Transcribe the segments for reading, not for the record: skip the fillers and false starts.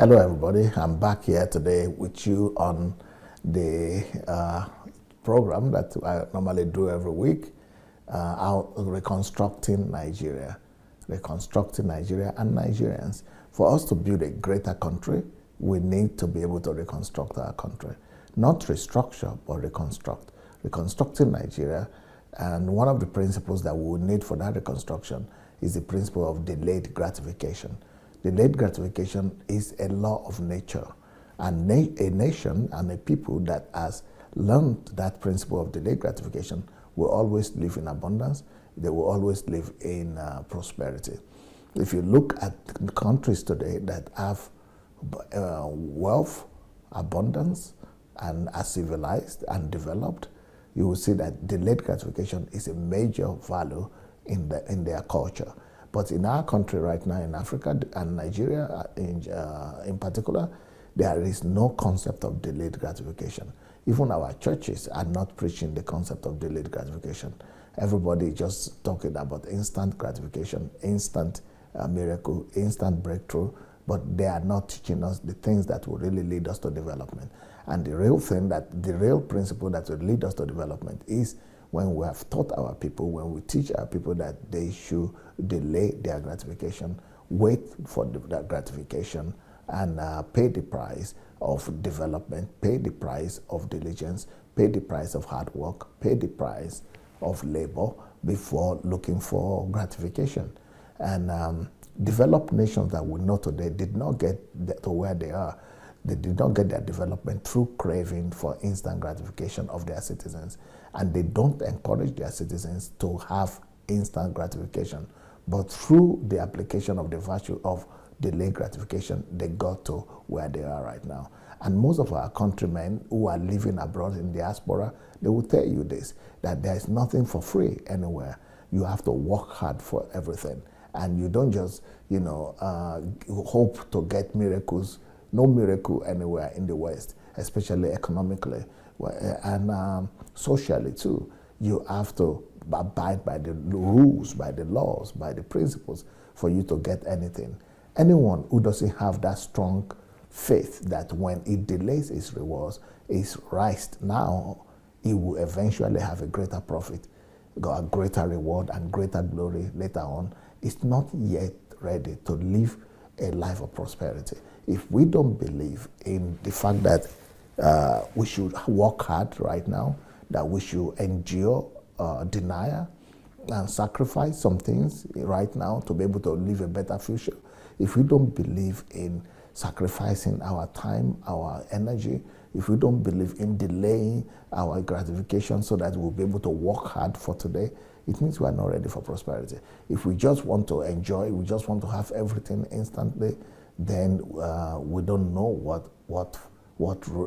Hello, everybody. I'm back here today with you on the program that I normally do every week, Reconstructing Nigeria. Reconstructing Nigeria and Nigerians. For us to build a greater country, we need to be able to reconstruct our country. Not restructure, but reconstruct. Reconstructing Nigeria, and one of the principles that we will need for that reconstruction is the principle of delayed gratification. Delayed gratification is a law of nature, and a nation and a people that has learned that principle of delayed gratification will always live in abundance. They will always live in prosperity. If you look at countries today that have wealth, abundance, and are civilized and developed, you will see that delayed gratification is a major value in their culture. But in our country right now, in Africa and Nigeria in particular, there is no concept of delayed gratification. Even our churches are not preaching the concept of delayed gratification. Everybody is just talking about instant gratification, instant miracle, instant breakthrough, but they are not teaching us the things that will really lead us to development. And the real principle that will lead us to development is when we have taught our people, when we teach our people that they should delay their gratification, wait for that gratification, and pay the price of development, pay the price of diligence, pay the price of hard work, pay the price of labor before looking for gratification. And developed nations that we know today did not get to where they are. They did not get their development through craving for instant gratification of their citizens. And they don't encourage their citizens to have instant gratification. But through the application of the virtue of delayed gratification, they got to where they are right now. And most of our countrymen who are living abroad in diaspora, they will tell you this, that there is nothing for free anywhere. You have to work hard for everything. And you don't just, hope to get miracles. No miracle anywhere in the West, especially economically and socially too. You have to abide by the rules, by the laws, by the principles for you to get anything. Anyone who doesn't have that strong faith that when it delays his rewards, his rise now, he will eventually have a greater profit, a greater reward and greater glory later on, is not yet ready to live a life of prosperity. If we don't believe in the fact that we should work hard right now, that we should endure denial and sacrifice some things right now to be able to live a better future, if we don't believe in sacrificing our time, our energy, if we don't believe in delaying our gratification so that we'll be able to work hard for today, it means we are not ready for prosperity. If we just want to enjoy, we just want to have everything instantly, then we don't know what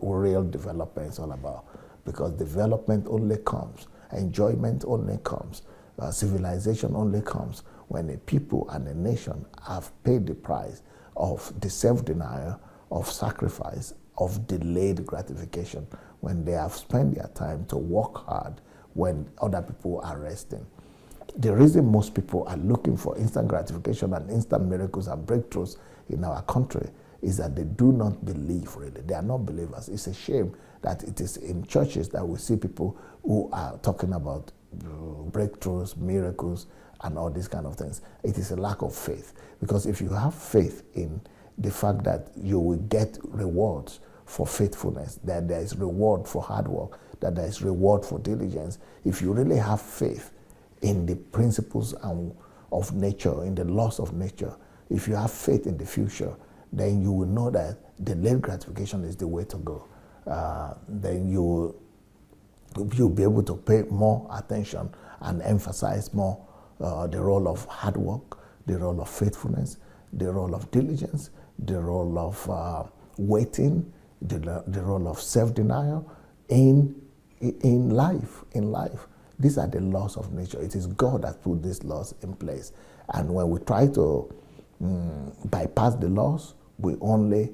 real development is all about. Because development only comes, enjoyment only comes, civilization only comes when a people and a nation have paid the price of the self-denial, of sacrifice, of delayed gratification, when they have spent their time to work hard when other people are resting. The reason most people are looking for instant gratification and instant miracles and breakthroughs in our country is that they do not believe, really. They are not believers. It's a shame that it is in churches that we see people who are talking about breakthroughs, miracles, and all these kind of things. It is a lack of faith. Because if you have faith in the fact that you will get rewards for faithfulness, that there is reward for hard work, that there is reward for diligence, if you really have faith in the principles of nature, in the laws of nature, if you have faith in the future, then you will know that delayed gratification is the way to go. Then you'll be able to pay more attention and emphasize more the role of hard work, the role of faithfulness, the role of diligence, the role of waiting, the role of self-denial in life. These are the laws of nature. It is God that put these laws in place. And when we try to bypass the laws, we only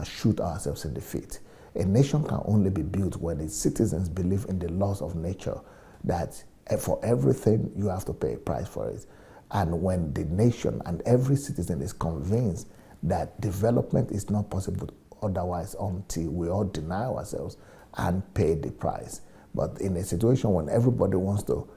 shoot ourselves in the feet. A nation can only be built when its citizens believe in the laws of nature, that for everything you have to pay a price for it. And when the nation and every citizen is convinced that development is not possible otherwise until we all deny ourselves and pay the price. But in a situation when everybody wants to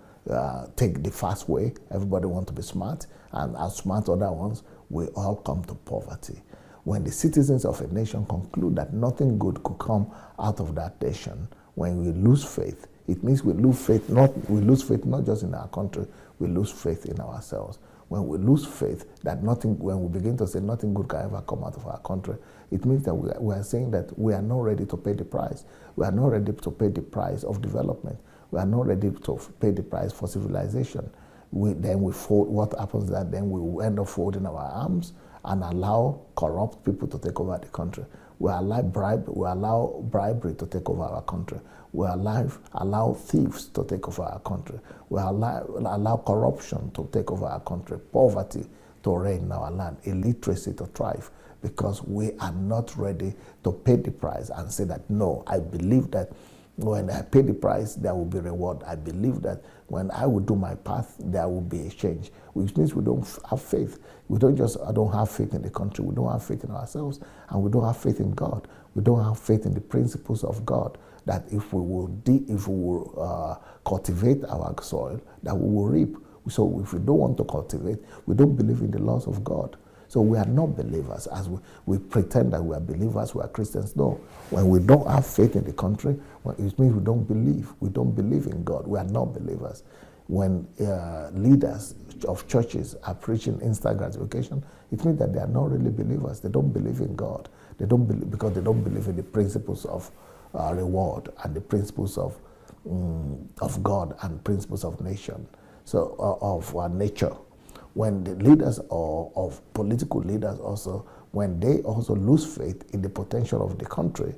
take the fast way, everybody wants to be smart, and outsmart other ones, we all come to poverty. When the citizens of a nation conclude that nothing good could come out of that nation, when we lose faith, it means we lose faith not just in our country, we lose faith in ourselves. When we lose faith when we begin to say nothing good can ever come out of our country, it means that we are saying that we are not ready to pay the price. We are not ready to pay the price of development. We are not ready to pay the price for civilization. Then we fold. What happens is that then we end up folding our arms and allow corrupt people to take over the country. We allow bribery to take over our country. We allow thieves to take over our country. We allow corruption to take over our country, poverty to reign in our land, illiteracy to thrive, because we are not ready to pay the price and say that, no, I believe that when I pay the price, there will be reward. I believe that when I will do my path, there will be a change, which means we don't have faith. We don't have faith in the country. We don't have faith in ourselves, and we don't have faith in God. We don't have faith in the principles of God, that if we will cultivate our soil, that we will reap. So if we don't want to cultivate, we don't believe in the laws of God. So we are not believers, as we pretend that we are believers, we are Christians. No. When we don't have faith in the country, it means we don't believe. We don't believe in God. We are not believers. When leaders of churches are preaching instant gratification, it means that they are not really believers. They don't believe in God. They don't believe, because they don't believe in the principles of reward and the principles of God and principles of nation, so of nature. When the leaders of political leaders also, when they also lose faith in the potential of the country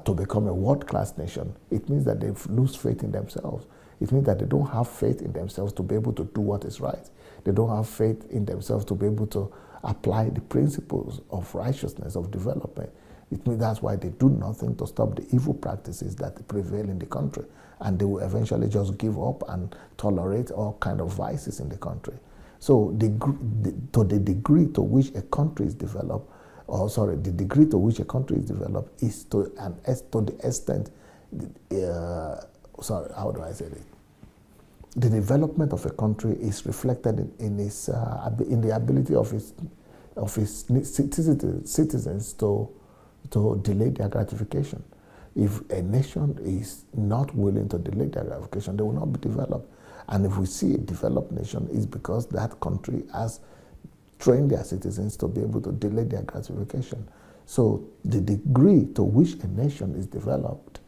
to become a world-class nation, it means that they lose faith in themselves. It means that they don't have faith in themselves to be able to do what is right. They don't have faith in themselves to be able to apply the principles of righteousness, of development. It means that's why they do nothing to stop the evil practices that prevail in the country, and they will eventually just give up and tolerate all kinds of vices in the country. So to the degree to which a country is developed, the degree to which a country is developed is to the extent, how do I say it? The development of a country is reflected in the ability of its citizens to delay their gratification. If a nation is not willing to delay their gratification, they will not be developed. And if we see a developed nation, it's because that country has trained their citizens to be able to delay their gratification. So the degree to which a nation is developed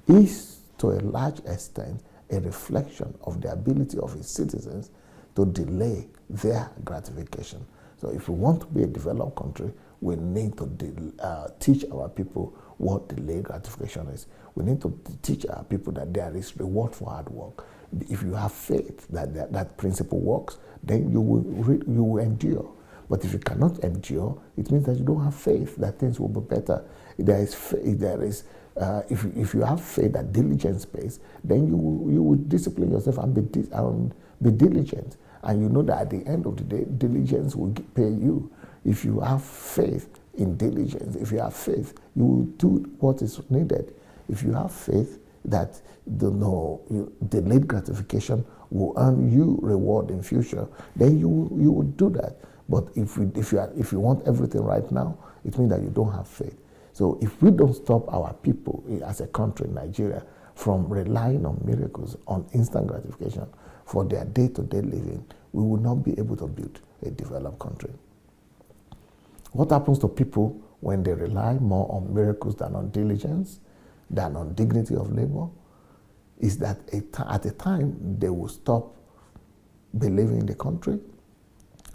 is, to a large extent, a reflection of the ability of its citizens to delay their gratification. So if we want to be a developed country, we need to teach our people what delayed gratification is. We need to teach our people that there is reward for hard work. If you have faith that principle works, then you will endure. But if you cannot endure, it means that you don't have faith that things will be better. If you have faith that diligence pays, then you will discipline yourself and be diligent. And you know that at the end of the day, diligence will pay you. If you have faith in diligence, if you have faith, you will do what is needed. If you have faith that delayed gratification will earn you reward in future, then you will do that. But if you want everything right now, it means that you don't have faith. So if we don't stop our people as a country, Nigeria, from relying on miracles, on instant gratification for their day-to-day living, we will not be able to build a developed country. What happens to people when they rely more on miracles than on diligence, than on dignity of labor, is that at a time they will stop believing in the country,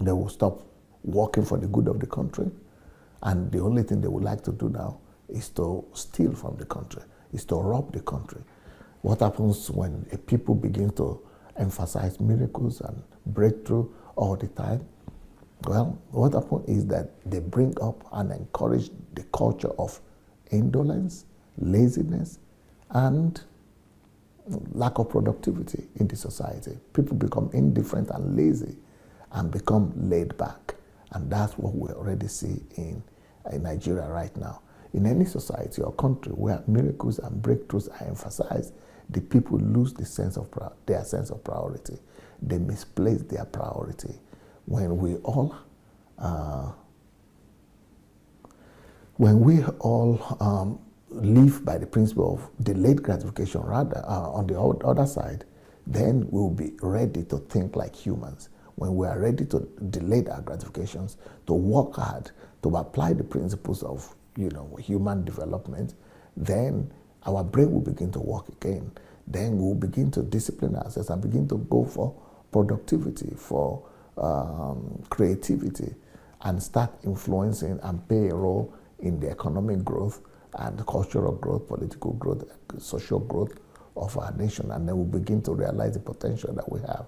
they will stop working for the good of the country, and the only thing they would like to do now is to steal from the country, is to rob the country. What happens when a people begin to emphasize miracles and breakthrough all the time? Well, what happens is that they bring up and encourage the culture of indolence, laziness, and lack of productivity in the society. People become indifferent and lazy and become laid back. And that's what we already see in Nigeria right now. In any society or country where miracles and breakthroughs are emphasized, the people lose their sense of priority. They misplace their priority. When we all live by the principle of delayed gratification, rather, on the other side, then we'll be ready to think like humans. When we are ready to delay our gratifications, to work hard, to apply the principles of human development, then our brain will begin to work again. Then we'll begin to discipline ourselves and begin to go for productivity, for creativity, and start influencing and play a role in the economic growth and cultural growth, political growth, social growth of our nation. And then we'll begin to realize the potential that we have.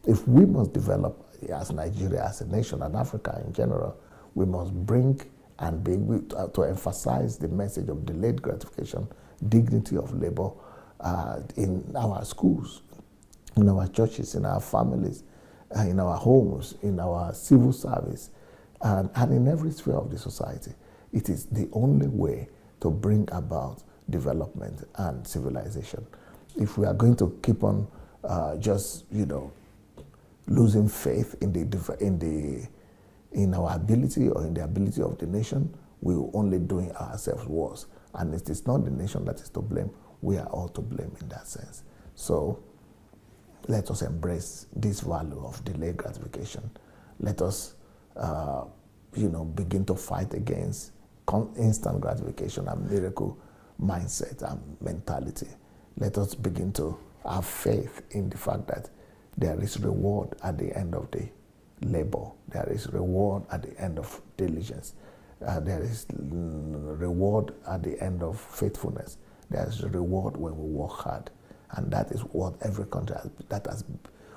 If we must develop as Nigeria, as a nation, and Africa in general, we must bring and be able to emphasize the message of delayed gratification, dignity of labor in our schools, in our churches, in our families, in our homes, in our civil service, and in every sphere of the society. It is the only way to bring about development and civilization. If we are going to keep on losing faith in our ability or in the ability of the nation, we will only doing ourselves worse. And it is not the nation that is to blame. We are all to blame in that sense. So let us embrace this value of delayed gratification. Let us, begin to fight against instant gratification and miracle mindset and mentality. Let us begin to have faith in the fact that there is reward at the end of the labor. There is reward at the end of diligence. There is reward at the end of faithfulness. There is reward when we work hard. And that is what every country that has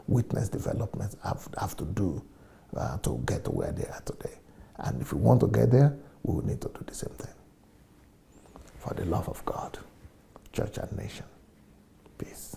witnessed development have to do to get to where they are today. And if we want to get there, we will need to do the same thing. For the love of God, church and nation. Peace.